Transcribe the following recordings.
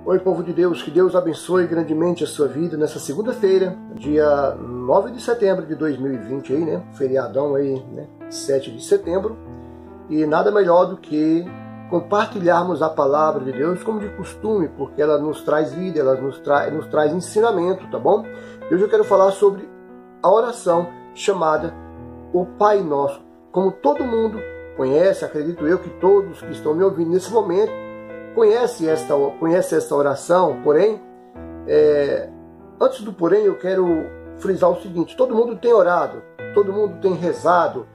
Oi, povo de Deus, que Deus abençoe grandemente a sua vida nessa segunda-feira, dia 9 de setembro de 2020, aí, né? Feriadão aí, né? 7 de setembro. E nada melhor do que compartilharmos a palavra de Deus como de costume, porque ela nos traz vida, ela nos traz ensinamento, tá bom? Hoje eu quero falar sobre a oração chamada o Pai Nosso. Como todo mundo conhece, acredito eu que todos que estão me ouvindo nesse momento conhece esta oração, porém, antes do porém, eu quero frisar o seguinte: todo mundo tem orado, todo mundo tem rezado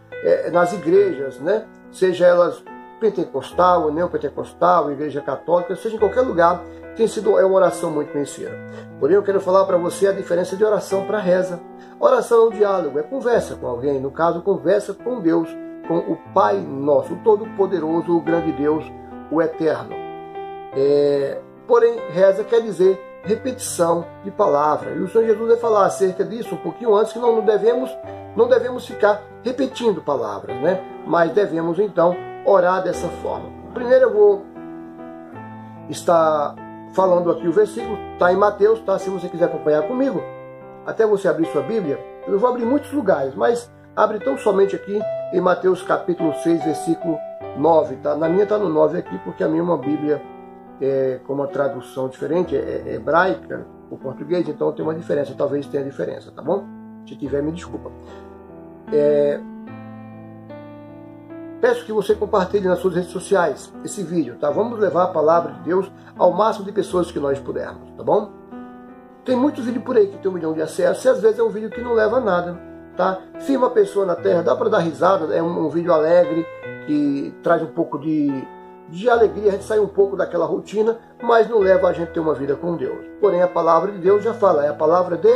nas igrejas, né? Seja elas pentecostal ou neopentecostal, igreja católica, seja em qualquer lugar, tem sido uma oração muito conhecida. Porém, eu quero falar para você a diferença de oração para reza. Oração é um diálogo, é conversa com alguém, no caso, conversa com Deus, com o Pai Nosso, o Todo-Poderoso, o grande Deus, o Eterno. Porém, reza quer dizer repetição de palavra. E o Senhor Jesus vai falar acerca disso um pouquinho antes, que não devemos ficar repetindo palavras, né? Mas devemos, então, orar dessa forma. Primeiro eu vou estar falando aqui o versículo, está em Mateus, tá? Se você quiser acompanhar comigo, até você abrir sua Bíblia, eu vou abrir muitos lugares, mas abre tão somente aqui em Mateus capítulo 6, versículo 9, tá? Na minha está no 9 aqui, porque a minha é uma Bíblia com uma tradução diferente, é hebraica, o português, então tem uma diferença, talvez tenha diferença, tá bom? Se tiver, me desculpa. Peço que você compartilhe nas suas redes sociais esse vídeo, tá? Vamos levar a palavra de Deus ao máximo de pessoas que nós pudermos, tá bom? Tem muitos vídeos por aí que tem 1 milhão de acessos, e às vezes é um vídeo que não leva a nada, tá? Firma a pessoa na terra, dá para dar risada, é um vídeo alegre, que traz um pouco de alegria, a gente sai um pouco daquela rotina, mas não leva a gente a ter uma vida com Deus. Porém, a palavra de Deus já fala, é a palavra de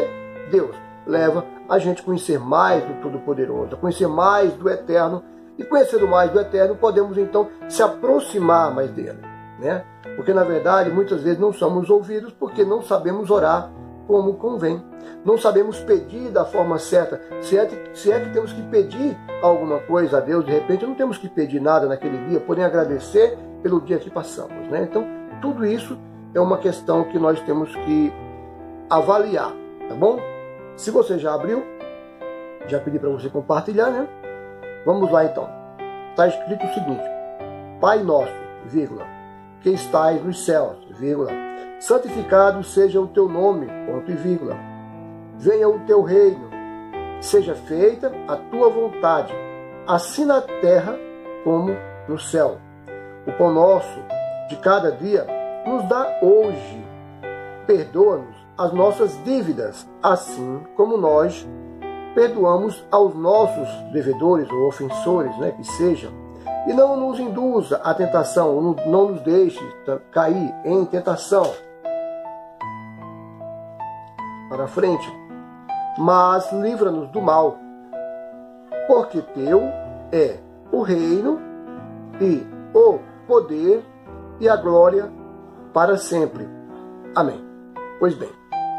Deus. Leva a gente a conhecer mais do Todo-Poderoso, a conhecer mais do Eterno, e conhecendo mais do Eterno, podemos então se aproximar mais dele, né? Porque na verdade, muitas vezes não somos ouvidos porque não sabemos orar como convém. Não sabemos pedir da forma certa. Se é que temos que pedir alguma coisa a Deus, de repente não temos que pedir nada naquele dia, porém agradecer pelo dia que passamos, né? Então, tudo isso é uma questão que nós temos que avaliar, tá bom? Se você já abriu, já pedi para você compartilhar, né? Vamos lá então. Está escrito o seguinte: Pai nosso, vírgula, que estais nos céus, vírgula, santificado seja o teu nome, ponto e vírgula. Venha o teu reino, seja feita a tua vontade, assim na terra como no céu. O pão nosso de cada dia nos dá hoje. Perdoa-nos as nossas dívidas, assim como nós perdoamos aos nossos devedores ou ofensores, né, que sejam. E não nos induza à tentação, não nos deixe cair em tentação. Para frente. Mas livra-nos do mal, porque teu é o reino e o poder e a glória para sempre. Amém. Pois bem,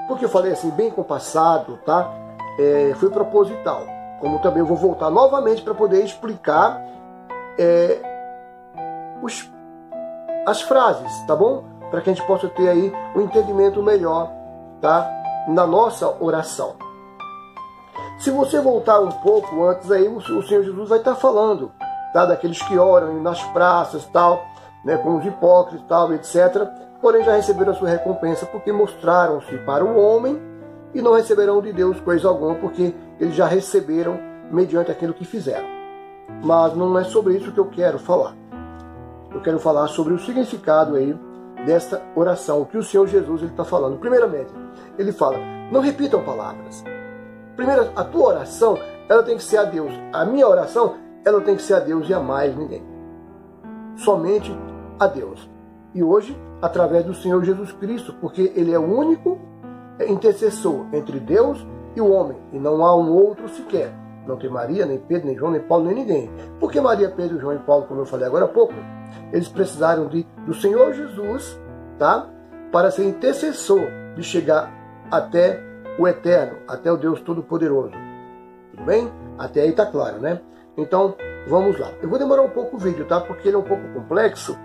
porque eu falei assim bem compassado, tá? Foi proposital. Como também eu vou voltar novamente para poder explicar as frases, tá bom? Para que a gente possa ter aí um entendimento melhor, tá? Na nossa oração. Se você voltar um pouco antes aí, o Senhor Jesus vai estar falando, tá? Daqueles que oram nas praças, tal, né? Com os hipócritas, tal, etc. Porém já receberam a sua recompensa porque mostraram-se para o homem e não receberão de Deus coisa alguma, porque eles já receberam mediante aquilo que fizeram. Mas não é sobre isso que eu quero falar. Eu quero falar sobre o significado aí desta oração, o que o Senhor Jesus está falando. Primeiramente, ele fala, não repitam palavras. Primeiro, a tua oração, ela tem que ser a Deus. A minha oração, ela tem que ser a Deus e a mais ninguém. Somente a Deus. E hoje, através do Senhor Jesus Cristo, porque Ele é o único intercessor entre Deus e o homem, e não há um outro sequer. Não tem Maria, nem Pedro, nem João, nem Paulo, nem ninguém. Porque Maria, Pedro, João e Paulo, como eu falei agora há pouco, eles precisaram do Senhor Jesus, tá? Para ser intercessor, de chegar até o Eterno, até o Deus Todo-Poderoso. Tudo bem? Até aí tá claro, né? Então, vamos lá. Eu vou demorar um pouco o vídeo, tá? Porque ele é um pouco complexo.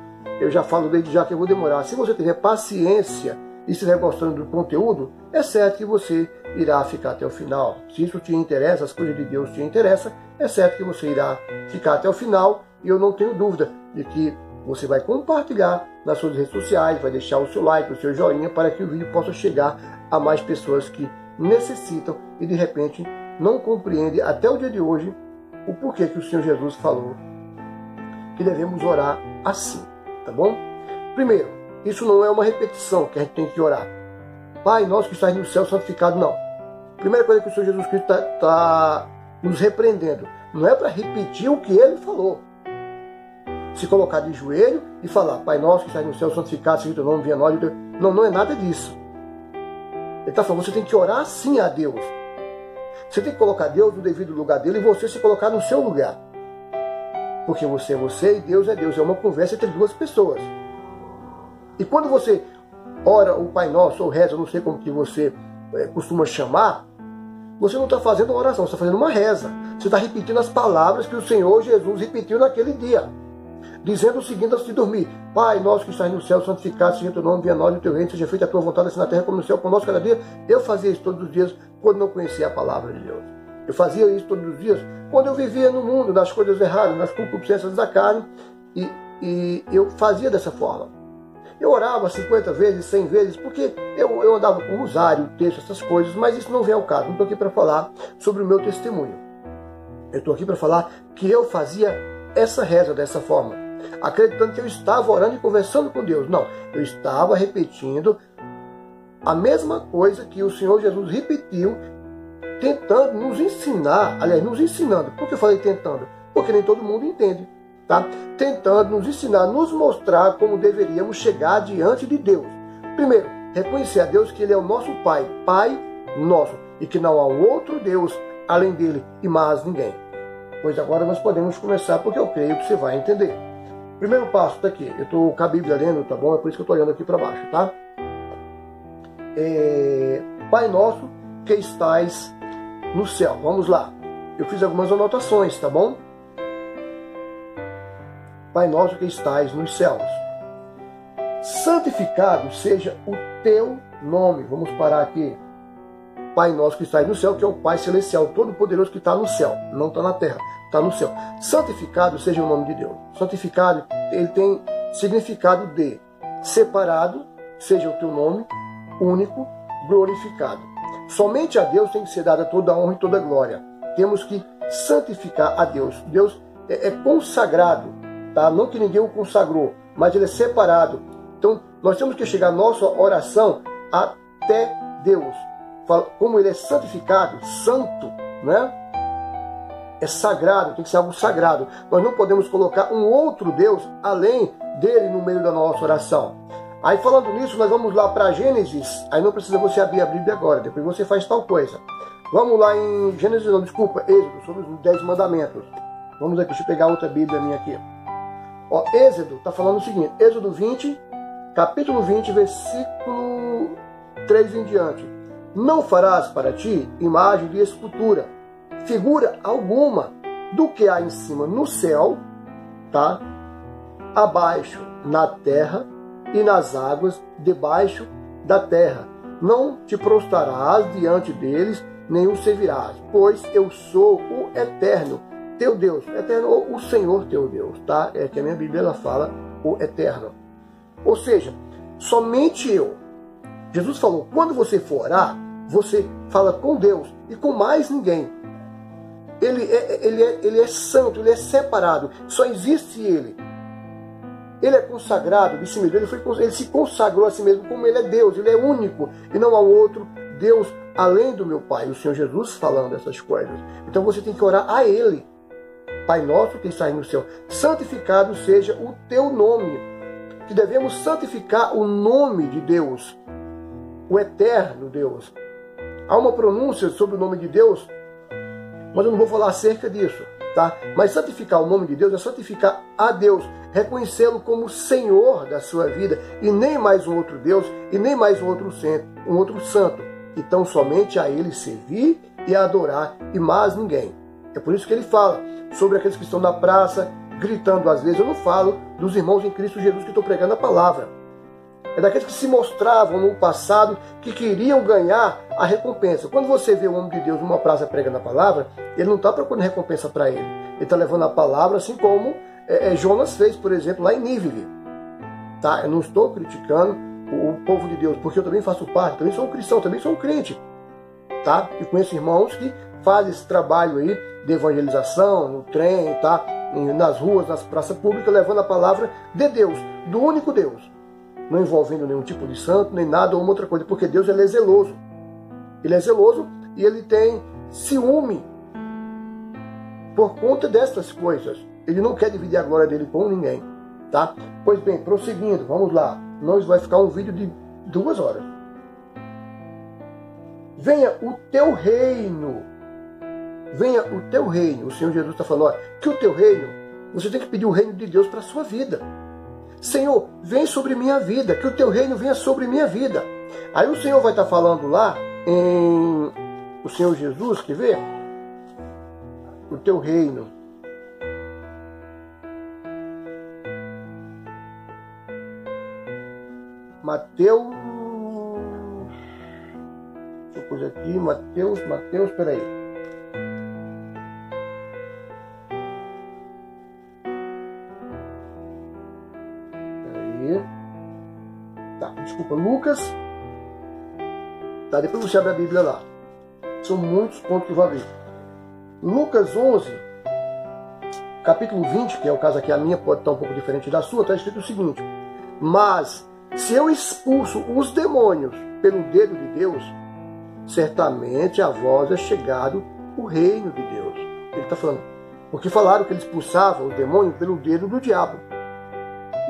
eu já falo desde já que eu vou demorar. Se você tiver paciência e estiver gostando do conteúdo, é certo que você irá ficar até o final. Se isso te interessa, as coisas de Deus te interessam, é certo que você irá ficar até o final. E eu não tenho dúvida de que você vai compartilhar nas suas redes sociais, vai deixar o seu like, o seu joinha, para que o vídeo possa chegar a mais pessoas que necessitam e de repente não compreendem até o dia de hoje o porquê que o Senhor Jesus falou que devemos orar assim, tá bom? Primeiro, isso não é uma repetição que a gente tem que orar. Pai nosso que estás no céu, santificado, não. Primeira coisa que o Senhor Jesus Cristo está nos repreendendo, não é para repetir o que Ele falou. Se colocar de joelho e falar, Pai nosso que estás no céu, santificado seja o teu nome, venha a nós. Não, não é nada disso. Ele está falando, você tem que orar sim a Deus. Você tem que colocar Deus no devido lugar dele e você se colocar no seu lugar. Porque você é você e Deus é Deus. É uma conversa entre duas pessoas. E quando você ora o Pai Nosso ou reza, não sei como que você costuma chamar, você não está fazendo uma oração, você está fazendo uma reza. Você está repetindo as palavras que o Senhor Jesus repetiu naquele dia. Dizendo o seguinte antes de dormir: Pai nosso que estás no céu, santificado seja o teu nome, venha a nós o teu reino, seja feita a tua vontade assim na terra como no céu, conosco cada dia. Eu fazia isso todos os dias quando não conhecia a palavra de Deus. Eu fazia isso todos os dias quando eu vivia no mundo, nas coisas erradas, nas concupiscências da carne, e eu fazia dessa forma. Eu orava 50 vezes, 100 vezes, porque eu andava com rosário, texto, essas coisas, mas isso não vem ao caso. Não estou aqui para falar sobre o meu testemunho. Eu estou aqui para falar que eu fazia essa reza dessa forma, acreditando que eu estava orando e conversando com Deus. Não, eu estava repetindo a mesma coisa que o Senhor Jesus repetiu, tentando nos ensinar, aliás, nos ensinando. Por que eu falei tentando? Porque nem todo mundo entende, tá? Tentando nos ensinar, nos mostrar como deveríamos chegar diante de Deus. Primeiro, reconhecer a Deus que Ele é o nosso Pai, Pai nosso, e que não há outro Deus além dele e mais ninguém. Pois agora nós podemos começar, porque eu creio que você vai entender. Primeiro passo está aqui. Eu estou com a Bíblia lendo, tá bom? É por isso que eu estou olhando aqui para baixo, tá? Pai nosso que estais no céu. Vamos lá. Eu fiz algumas anotações, tá bom? Pai nosso que estais nos céus. Santificado seja o teu nome. Vamos parar aqui. Pai nosso que estais no céu, que é o Pai Celestial, Todo-Poderoso que está no céu, não está na terra, está no céu. Santificado seja o nome de Deus. Santificado, ele tem significado de separado, seja o teu nome, único, glorificado. Somente a Deus tem que ser dada toda a honra e toda a glória. Temos que santificar a Deus. Deus é consagrado, tá? Não que ninguém o consagrou, mas ele é separado. Então, nós temos que chegar a nossa oração até Deus. Como ele é santificado, santo, né? É sagrado, tem que ser algo sagrado. Nós não podemos colocar um outro Deus além dele no meio da nossa oração. Aí falando nisso, nós vamos lá para Gênesis. Aí não precisa você abrir a Bíblia agora, depois você faz tal coisa. Vamos lá em Gênesis, não, desculpa, Êxodo, sobre os 10 mandamentos. Vamos aqui, deixa eu pegar outra Bíblia minha aqui. Ó, Êxodo está falando o seguinte, Êxodo 20, capítulo 20, versículo 3 em diante. Não farás para ti imagem de escultura, figura alguma do que há em cima no céu, tá? Abaixo na terra e nas águas debaixo da terra. Não te prostrarás diante deles, nem os servirás, pois eu sou o Eterno, teu Deus. Eterno, ou o Senhor teu Deus, tá? É que a minha Bíblia ela fala o Eterno. Ou seja, somente eu. Jesus falou, quando você for orar, você fala com Deus e com mais ninguém. Ele é santo, ele é separado, só existe ele. Ele é consagrado de si mesmo, ele se consagrou a si mesmo como ele é Deus, ele é único e não há outro Deus além do meu Pai, o Senhor Jesus falando essas coisas. Então você tem que orar a Ele. Pai nosso que estás no céu, santificado seja o teu nome, que devemos santificar o nome de Deus, o eterno Deus. Há uma pronúncia sobre o nome de Deus, mas eu não vou falar acerca disso, tá? Mas santificar o nome de Deus é santificar a Deus, reconhecê-lo como Senhor da sua vida, e nem mais um outro Deus, e nem mais um outro santo. Então somente a Ele servir e adorar, e mais ninguém. É por isso que ele fala sobre aqueles que estão na praça, gritando às vezes. Eu não falo dos irmãos em Cristo Jesus que estão pregando a palavra. É daqueles que se mostravam no passado que queriam ganhar a recompensa. Quando você vê o homem de Deus numa praça pregando a palavra, ele não está procurando recompensa para ele. Ele está levando a palavra assim como Jonas fez, por exemplo, lá em Nínive. Tá? Eu não estou criticando o povo de Deus, porque eu também faço parte, também sou um cristão, também sou um crente. Tá? E conheço irmãos que fazem esse trabalho aí de evangelização, no trem, tá? Nas ruas, nas praças públicas, levando a palavra de Deus, do único Deus. Não envolvendo nenhum tipo de santo, nem nada ou uma outra coisa, porque Deus ele é zeloso. Ele é zeloso e ele tem ciúme por conta destas coisas. Ele não quer dividir a glória dele com ninguém. Tá? Pois bem, prosseguindo, vamos lá. Nós vai ficar um vídeo de 2 horas. Venha o teu reino. Venha o teu reino. O Senhor Jesus está falando, olha, que o teu reino, você tem que pedir o reino de Deus para a sua vida. Senhor, vem sobre minha vida, que o teu reino venha sobre minha vida. Aí o Senhor vai estar falando lá em o Senhor Jesus, quer ver? O teu reino. Mateus, deixa eu pôr aqui, Mateus, peraí. Tá, desculpa, Lucas. Tá, depois você abre a Bíblia lá. São muitos pontos que vão abrir. Lucas 11, capítulo 20, que é o caso aqui, a minha pode estar um pouco diferente da sua, está escrito o seguinte: mas se eu expulso os demônios pelo dedo de Deus, certamente a vós é chegado o reino de Deus. Ele está falando, porque falaram que ele expulsava os demônios pelo dedo do diabo,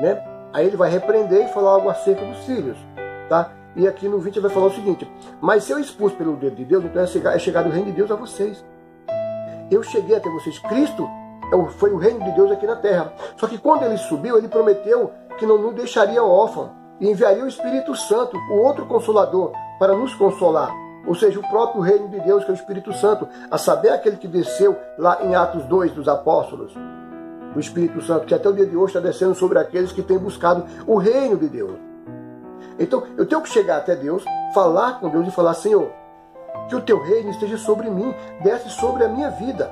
né? Aí ele vai repreender e falar algo acerca dos filhos, tá? E aqui no 20 ele vai falar o seguinte: mas se eu expulso pelo dedo de Deus, então é chegado o reino de Deus a vocês. Eu cheguei até vocês. Cristo foi o reino de Deus aqui na terra. Só que quando ele subiu, ele prometeu que não nos deixaria órfão e enviaria o Espírito Santo, o outro Consolador, para nos consolar. Ou seja, o próprio reino de Deus, que é o Espírito Santo, a saber, aquele que desceu lá em Atos 2 dos apóstolos. O Espírito Santo, que até o dia de hoje está descendo sobre aqueles que têm buscado o reino de Deus. Então, eu tenho que chegar até Deus, falar com Deus e falar: Senhor, que o teu reino esteja sobre mim, desce sobre a minha vida.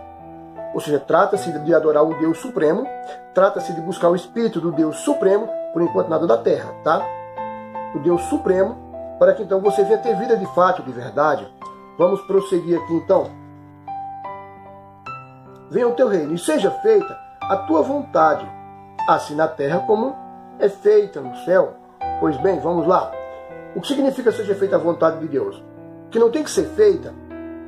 Ou seja, trata-se de adorar o Deus Supremo, trata-se de buscar o Espírito do Deus Supremo, por enquanto nada da terra, tá? O Deus Supremo, para que então você venha ter vida de fato, de verdade. Vamos prosseguir aqui então. Venha o teu reino e seja feita a tua vontade, assim na terra como é feita no céu. Pois bem, vamos lá. O que significa seja feita a vontade de Deus? Que não tem que ser feita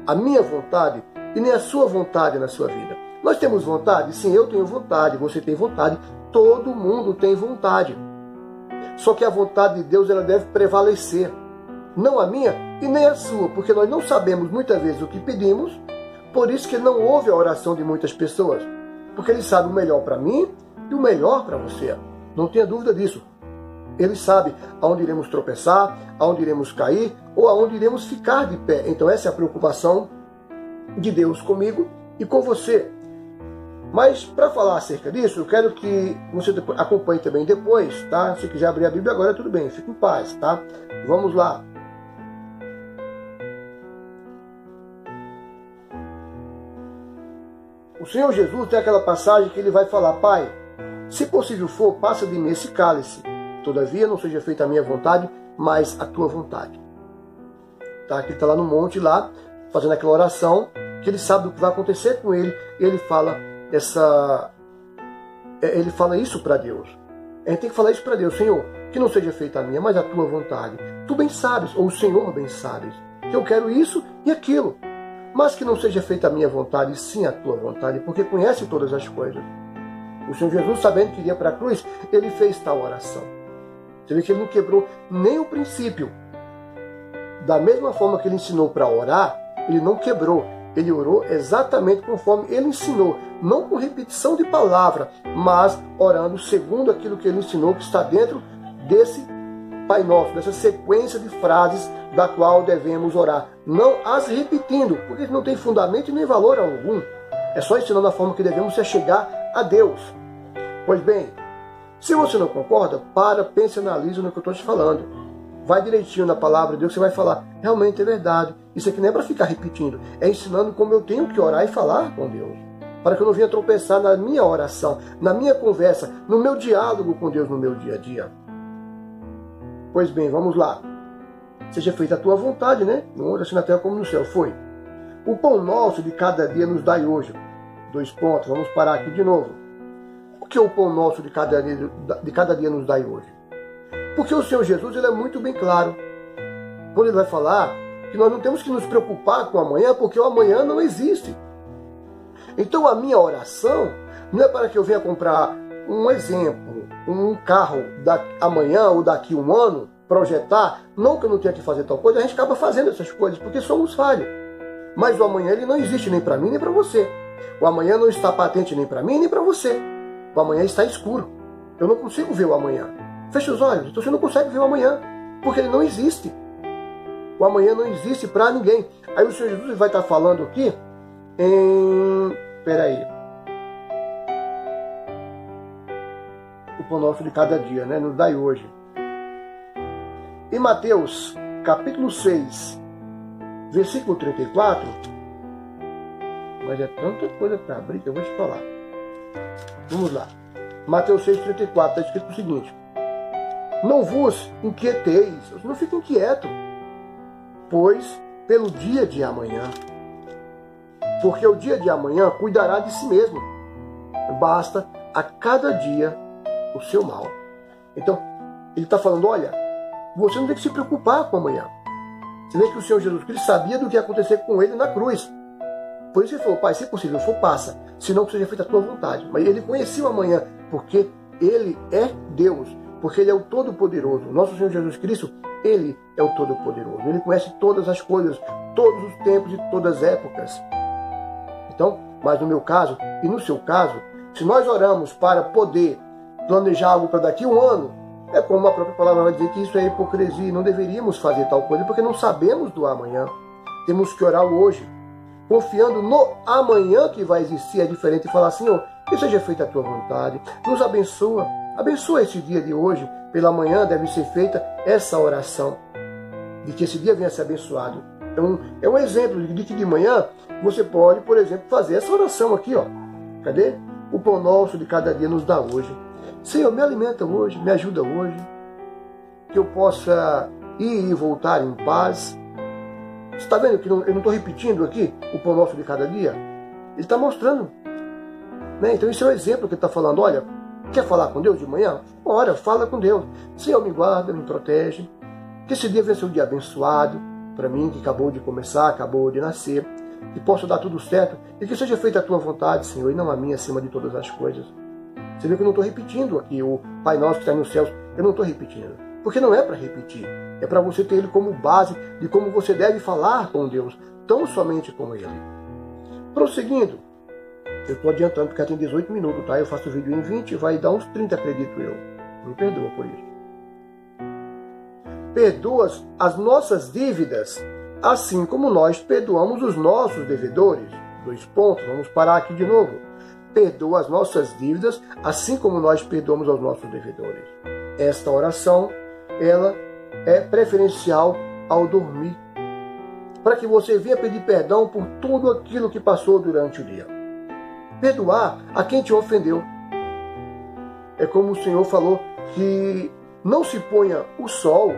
a minha vontade e nem a sua vontade na sua vida. Nós temos vontade? Sim, eu tenho vontade, você tem vontade, todo mundo tem vontade. Só que a vontade de Deus ela deve prevalecer. Não a minha e nem a sua, porque nós não sabemos muitas vezes o que pedimos, por isso que não ouve a oração de muitas pessoas. Porque Ele sabe o melhor para mim e o melhor para você. Não tenha dúvida disso. Ele sabe aonde iremos tropeçar, aonde iremos cair ou aonde iremos ficar de pé. Então essa é a preocupação de Deus comigo e com você. Mas para falar acerca disso, eu quero que você acompanhe também depois, tá? Se quiser abrir a Bíblia agora, tudo bem, fique em paz, tá? Vamos lá. O Senhor Jesus tem aquela passagem que ele vai falar: Pai, se possível for, passa de mim esse cálice. Todavia não seja feita a minha vontade, mas a tua vontade. Tá? Ele está lá no monte, lá, fazendo aquela oração, que ele sabe o que vai acontecer com ele. Ele fala isso para Deus. A gente tem que falar isso para Deus: Senhor, que não seja feita a minha, mas a tua vontade. Tu bem sabes, ou o Senhor bem sabes, que eu quero isso e aquilo. Mas que não seja feita a minha vontade, sim a tua vontade, porque conhece todas as coisas. O Senhor Jesus, sabendo que iria para a cruz, ele fez tal oração. Você vê que ele não quebrou nem o princípio. Da mesma forma que ele ensinou para orar, ele não quebrou. Ele orou exatamente conforme ele ensinou. Não com repetição de palavra, mas orando segundo aquilo que ele ensinou, que está dentro desse Pai Nosso, dessa sequência de frases da qual devemos orar. Não as repetindo, porque não tem fundamento e nem valor algum. É só ensinando a forma que devemos se chegar a Deus. Pois bem, se você não concorda, pense e analisa no que eu estou te falando. Vai direitinho na palavra de Deus, você vai falar, realmente é verdade. Isso aqui não é para ficar repetindo, é ensinando como eu tenho que orar e falar com Deus. Para que eu não venha tropeçar na minha oração, na minha conversa, no meu diálogo com Deus no meu dia a dia. Pois bem, vamos lá. Seja feita a tua vontade, né? No outro, assim na terra como no céu. Foi. O pão nosso de cada dia nos dai hoje. 2 pontos, vamos parar aqui de novo. Por que o pão nosso de cada dia nos dai hoje? Porque o Senhor Jesus, ele é muito bem claro. Quando ele vai falar que nós não temos que nos preocupar com o amanhã, porque o amanhã não existe. Então a minha oração não é para que eu venha comprar um exemplo, um carro amanhã ou daqui a um ano, projetar, não que eu não tenha que fazer tal coisa, a gente acaba fazendo essas coisas, porque somos falhos. Mas o amanhã ele não existe nem para mim nem para você. O amanhã não está patente nem para mim nem para você. O amanhã está escuro. Eu não consigo ver o amanhã. Feche os olhos, então você não consegue ver o amanhã, porque ele não existe. O amanhã não existe para ninguém. Aí o Senhor Jesus vai estar falando aqui em... Peraí. O pão nosso de cada dia, né? Nos dai hoje. Em Mateus, capítulo 6, versículo 34, mas é tanta coisa para abrir que eu vou te falar. Vamos lá. Mateus 6,34 está escrito o seguinte: não vos inquieteis, não fiquem inquietos, pois pelo dia de amanhã, porque o dia de amanhã cuidará de si mesmo. Basta a cada dia o seu mal. Então, ele está falando, olha, você não tem que se preocupar com amanhã. Você vê que o Senhor Jesus Cristo sabia do que ia acontecer com ele na cruz. Por isso ele falou, Pai, se possível, for, passa, senão que seja feita a tua vontade. Mas ele conhecia o amanhã, porque ele é Deus, porque ele é o Todo-Poderoso. Nosso Senhor Jesus Cristo, ele é o Todo-Poderoso. Ele conhece todas as coisas, todos os tempos e todas as épocas. Então, mas no meu caso e no seu caso, se nós oramos para poder planejar algo para daqui a um ano, é como a própria palavra vai dizer que isso é hipocrisia. Não deveríamos fazer tal coisa porque não sabemos do amanhã. Temos que orar hoje, confiando no amanhã que vai existir. É diferente de falar, Senhor, que seja feita a tua vontade. Nos abençoa. Abençoa esse dia de hoje. Pela manhã deve ser feita essa oração, de que esse dia venha a ser abençoado. Então, é um exemplo de que de manhã você pode, por exemplo, fazer essa oração aqui, ó. Cadê? O pão nosso de cada dia nos dá hoje. Senhor, me alimenta hoje, me ajuda hoje, que eu possa ir e voltar em paz. Você está vendo que eu não estou repetindo aqui o pão nosso de cada dia? Ele está mostrando. Né? Então esse é o exemplo que ele está falando. Olha, quer falar com Deus de manhã? Ora, fala com Deus. Senhor, me guarda, me protege. Que esse dia venha ser um dia abençoado para mim, que acabou de começar, acabou de nascer. Que possa dar tudo certo e que seja feita a tua vontade, Senhor, e não a minha acima de todas as coisas. Você vê que eu não estou repetindo aqui o Pai Nosso que está nos céus. Eu não estou repetindo. Porque não é para repetir. É para você ter ele como base de como você deve falar com Deus. Tão somente com ele. Prosseguindo. Eu estou adiantando porque já tem 18 minutos, tá? Eu faço o vídeo em 20 e vai dar uns 30, acredito eu. Me perdoa por isso. Perdoa as nossas dívidas, assim como nós perdoamos os nossos devedores. 2 pontos. Vamos parar aqui de novo. Perdoa as nossas dívidas, assim como nós perdoamos aos nossos devedores. Esta oração, ela é preferencial ao dormir, para que você venha pedir perdão por tudo aquilo que passou durante o dia. Perdoar a quem te ofendeu. É como o Senhor falou, que não se ponha o sol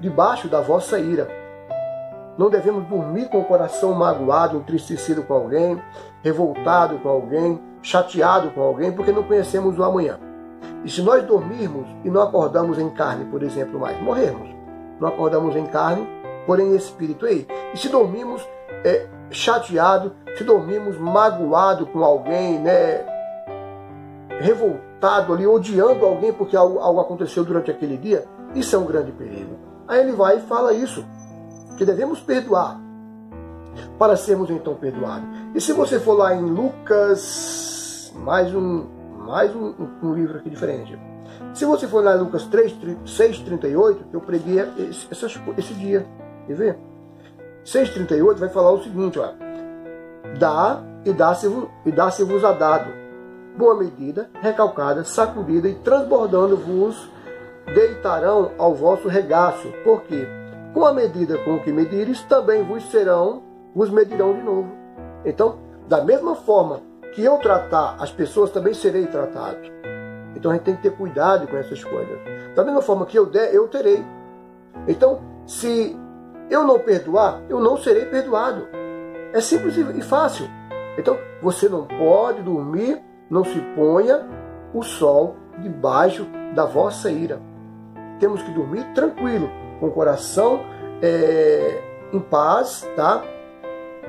debaixo da vossa ira. Não devemos dormir com o coração magoado, entristecido com alguém, revoltado com alguém, chateado com alguém, porque não conhecemos o amanhã. E se nós dormirmos e não acordamos em carne, por exemplo, mais, morrermos. Não acordamos em carne, porém em espírito. E se dormirmos chateado, se dormirmos magoado com alguém, né, revoltado ali, odiando alguém porque algo aconteceu durante aquele dia, isso é um grande perigo. Aí ele vai e fala isso, que devemos perdoar, para sermos então perdoados. E se você for lá em Lucas, mais um livro aqui diferente. Se você for lá em Lucas 6,38, que eu preguei esse dia, quer ver? 6,38 vai falar o seguinte, ó: dá e dá-se-vos a dado. boa medida, recalcada, sacudida e transbordando vos deitarão ao vosso regaço, porque com a medida com que medires, também vos medirão de novo. Então, da mesma forma que eu tratar as pessoas, também serei tratado. Então a gente tem que ter cuidado com essas coisas. Da mesma forma que eu der, eu terei. Então, se eu não perdoar, eu não serei perdoado. É simples e fácil. Então, você não pode dormir, não se ponha o sol debaixo da vossa ira. Temos que dormir tranquilo, com o coração em paz, tá?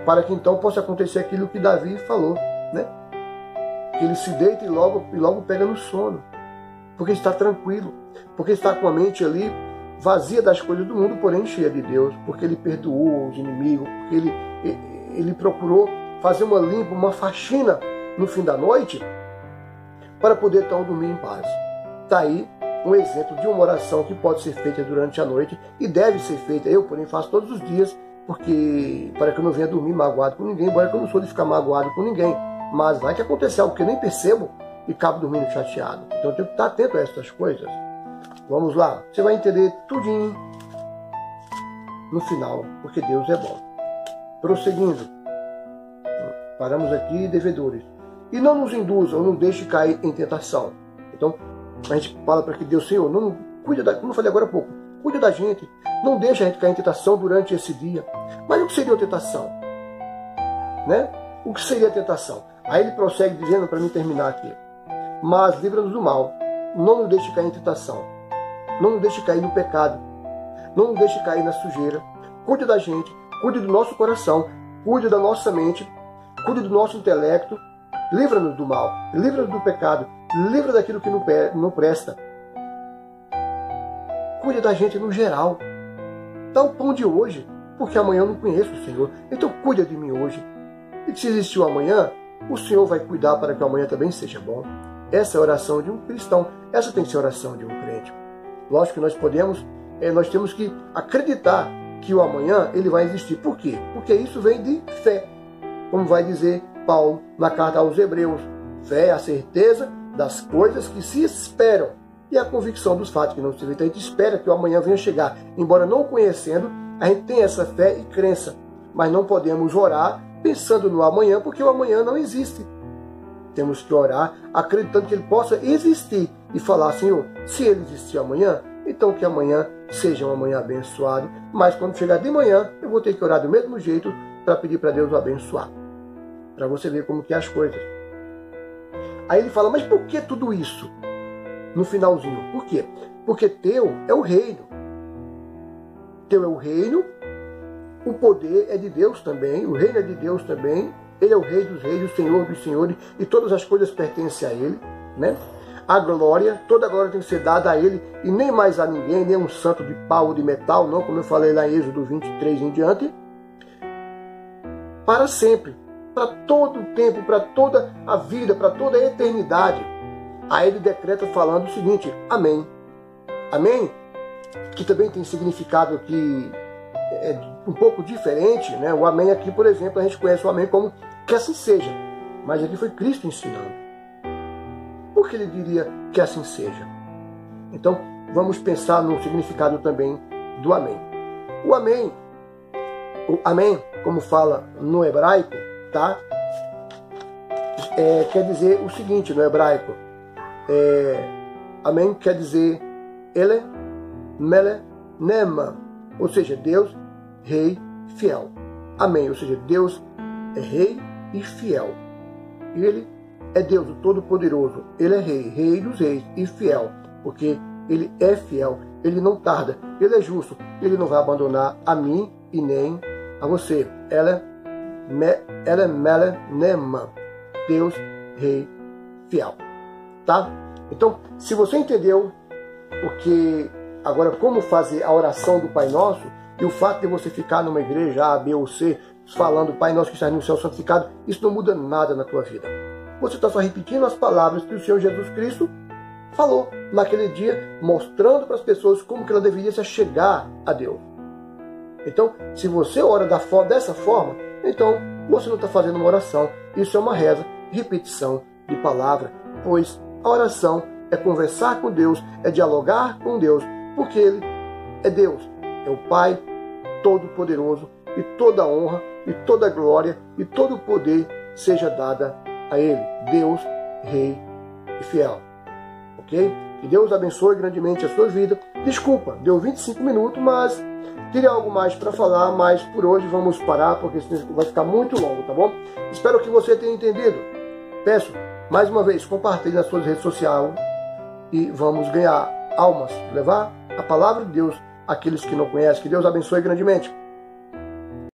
Para que então possa acontecer aquilo que Davi falou, né? Que ele se deita e logo pega no sono, porque está tranquilo, porque está com a mente ali vazia das coisas do mundo, porém cheia de Deus, porque ele perdoou os inimigos, porque ele procurou fazer uma limpa, uma faxina no fim da noite, para poder então dormir em paz. Está aí um exemplo de uma oração que pode ser feita durante a noite e deve ser feita. Eu, porém, faço todos os dias, porque para que eu não venha dormir magoado com ninguém, embora que eu não sou de ficar magoado com ninguém, mas vai que acontecer algo que eu nem percebo e acabo dormindo chateado. Então eu tenho que estar atento a essas coisas. Vamos lá, você vai entender tudinho no final, porque Deus é bom. Prosseguindo, paramos aqui, devedores. E não nos induza ou não deixe cair em tentação. Então, a gente fala para que Deus, Senhor, não cuida como eu falei agora há pouco, cuida da gente, não deixa a gente cair em tentação durante esse dia. Mas o que seria a tentação? Né? O que seria a tentação? Aí ele prossegue dizendo, para mim terminar aqui, mas livra-nos do mal, não nos deixe cair em tentação, não nos deixe cair no pecado, não nos deixe cair na sujeira, cuide da gente, cuide do nosso coração, cuide da nossa mente, cuide do nosso intelecto, livra-nos do mal, livra-nos do pecado, livra daquilo que não presta. Cuide da gente no geral. Dá o pão de hoje, porque amanhã eu não conheço o Senhor. Então cuida de mim hoje. E se existiu amanhã, o Senhor vai cuidar para que amanhã também seja bom. Essa é a oração de um cristão. Essa tem que ser a oração de um crente. Lógico que nós temos que acreditar que o amanhã ele vai existir. Por quê? Porque isso vem de fé. Como vai dizer Paulo na carta aos Hebreus. Fé é a certeza das coisas que se esperam e a convicção dos fatos que não se vê. Então a gente espera que o amanhã venha chegar. Embora não conhecendo, a gente tem essa fé e crença. Mas não podemos orar pensando no amanhã, porque o amanhã não existe. Temos que orar acreditando que ele possa existir e falar, Senhor, se ele existir amanhã, então que amanhã seja um amanhã abençoado. Mas quando chegar de manhã, eu vou ter que orar do mesmo jeito para pedir para Deus o abençoar. Para você ver como que é as coisas. Aí ele fala, mas por que tudo isso? No finalzinho. Por quê? Porque teu é o reino. Teu é o reino, o poder é de Deus também, o reino é de Deus também, ele é o rei dos reis, o senhor dos senhores, e todas as coisas pertencem a ele, né? A glória, toda a glória tem que ser dada a ele, e nem mais a ninguém, nem um santo de pau ou de metal, não, como eu falei lá em Êxodo 23 em diante, para sempre. Para todo o tempo, para toda a vida, para toda a eternidade. Aí ele decreta falando o seguinte, amém. Amém, que também tem significado que é um pouco diferente, né? O amém aqui, por exemplo, a gente conhece o amém como que assim seja. Mas aqui foi Cristo ensinando. Por que ele diria que assim seja? Então, vamos pensar no significado também do amém. O amém, como fala no hebraico, tá? Quer dizer o seguinte no hebraico. Amém quer dizer ele, mele, nema. Ou seja, Deus, rei, fiel. Amém. Ou seja, Deus é rei e fiel. Ele é Deus, o Todo-Poderoso. Ele é rei, rei dos reis e fiel. Porque ele é fiel. Ele não tarda. Ele é justo. Ele não vai abandonar a mim e nem a você. Ela é mele, nema. Deus, rei, fiel. Tá? Então, se você entendeu porque agora como fazer a oração do Pai Nosso, e o fato de você ficar numa igreja A, B ou C, falando Pai Nosso que está no céu santificado, isso não muda nada na tua vida. Você está só repetindo as palavras que o Senhor Jesus Cristo falou naquele dia, mostrando para as pessoas como que ela deveria se chegar a Deus. Então, se você ora dessa forma, então você não está fazendo uma oração. Isso é uma reza, repetição de palavra, pois a oração é conversar com Deus, é dialogar com Deus, porque Ele é Deus, é o Pai Todo-Poderoso, e toda honra, e toda glória, e todo poder seja dada a Ele, Deus, Rei e fiel. Ok? Que Deus abençoe grandemente a sua vida. Desculpa, deu 25 minutos, mas teria algo mais para falar, mas por hoje vamos parar, porque senão vai ficar muito longo, tá bom? Espero que você tenha entendido. Peço, mais uma vez, compartilhe nas suas redes sociais e vamos ganhar almas, levar a palavra de Deus àqueles que não conhecem. Que Deus abençoe grandemente.